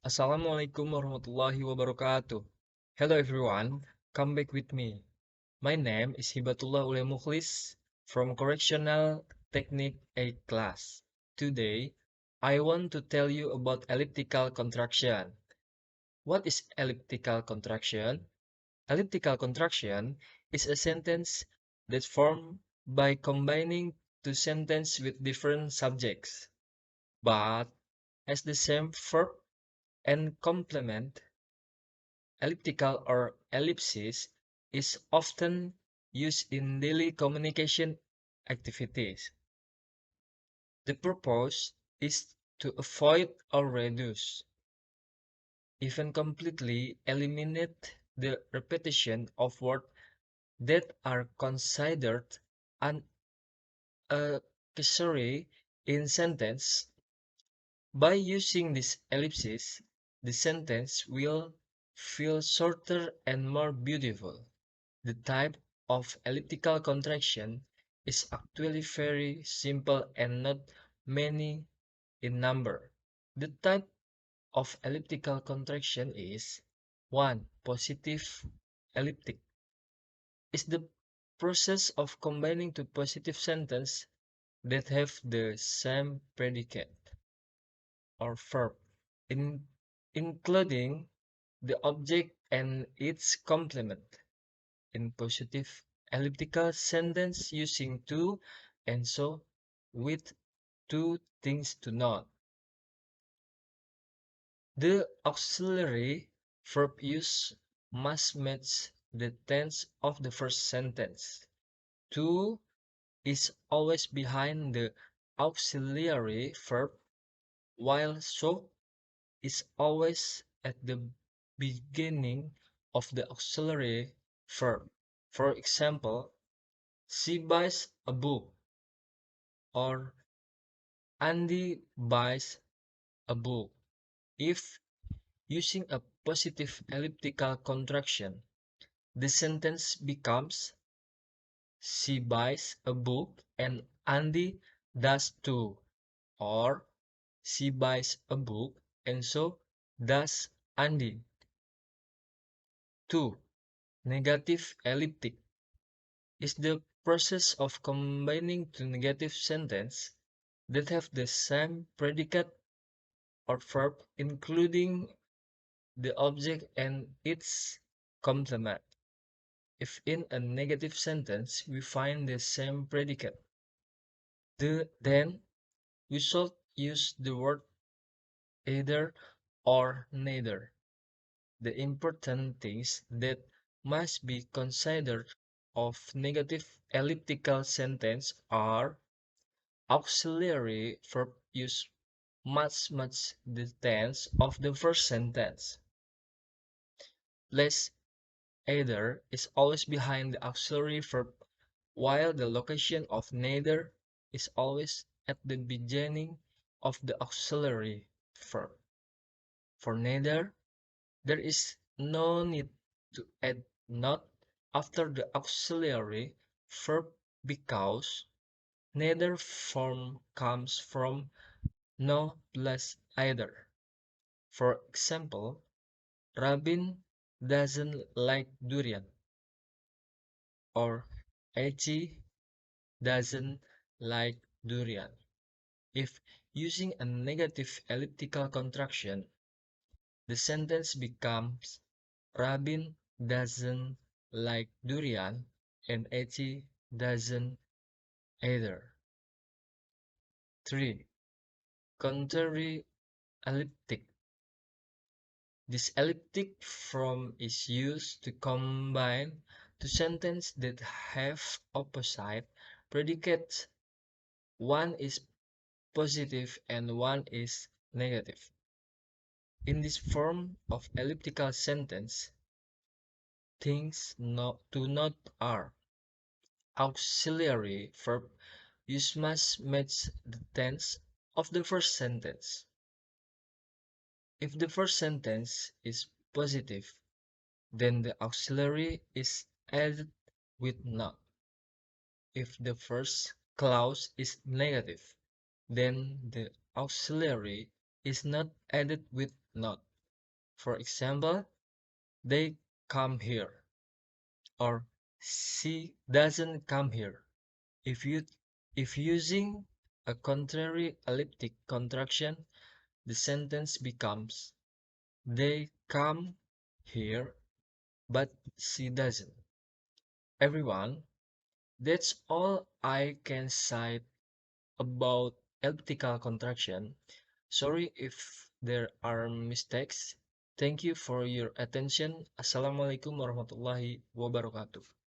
Assalamualaikum warahmatullahi wabarakatuh. Hello everyone, come back with me. My name is HIBATULLAH ULYA MUKHLISH from Correctional Technique 8 class. Today, I want to tell you about elliptical contraction. What is elliptical contraction? Elliptical contraction is a sentence that formed by combining two sentences with different subjects, but has the same verb and complement. Elliptical or ellipsis is often used in daily communication activities. The purpose is to avoid or reduce, even completely eliminate the repetition of words that are considered unnecessary in sentence. By using this ellipsis, the sentence will feel shorter and more beautiful. The type of elliptical contraction is actually very simple and not many in number. The type of elliptical contraction is 1. Positive elliptic is the process of combining two positive sentences that have the same predicate or verb, in, including the object and its complement. In positive elliptical sentence using to and so with two things to note. The auxiliary verb use must match the tense of the first sentence. To is always behind the auxiliary verb, while so is always at the beginning of the auxiliary verb. For example, she buys a book or Andy buys a book. If using a positive elliptical contraction, the sentence becomes she buys a book and Andy does too, or she buys a book and so does Andy. 2. Negative elliptic is the process of combining two negative sentences that have the same predicate or verb, including the object and its complement. If in a negative sentence we find the same predicate, then we should use the word either or neither. The important things that must be considered of negative elliptical sentence are auxiliary verb use must match the tense of the first sentence. Less either is always behind the auxiliary verb, while the location of neither is always at the beginning of the auxiliary verb. For neither, there is no need to add not after the auxiliary verb because neither form comes from no plus either. For example, Rabin doesn't like durian, or Eci doesn't like durian. If using a negative elliptical contraction, the sentence becomes Rabin doesn't like durian and Eci doesn't either. 3. Contrary elliptic. This elliptic form is used to combine two sentences that have opposite predicates. One is positive and one is negative. In this form of elliptical sentence, things to note are auxiliary verb use must match the tense of the first sentence. If the first sentence is positive, then the auxiliary is added with not. If the first clause is negative, then the auxiliary is not added with not. For example, they come here or she doesn't come here. If you if using a contrary elliptic contraction, the sentence becomes they come here but she doesn't. Everyone, that's all I can cite about elliptical contraction. Sorry if there are mistakes. Thank you for your attention. Assalamualaikum warahmatullahi wabarakatuh.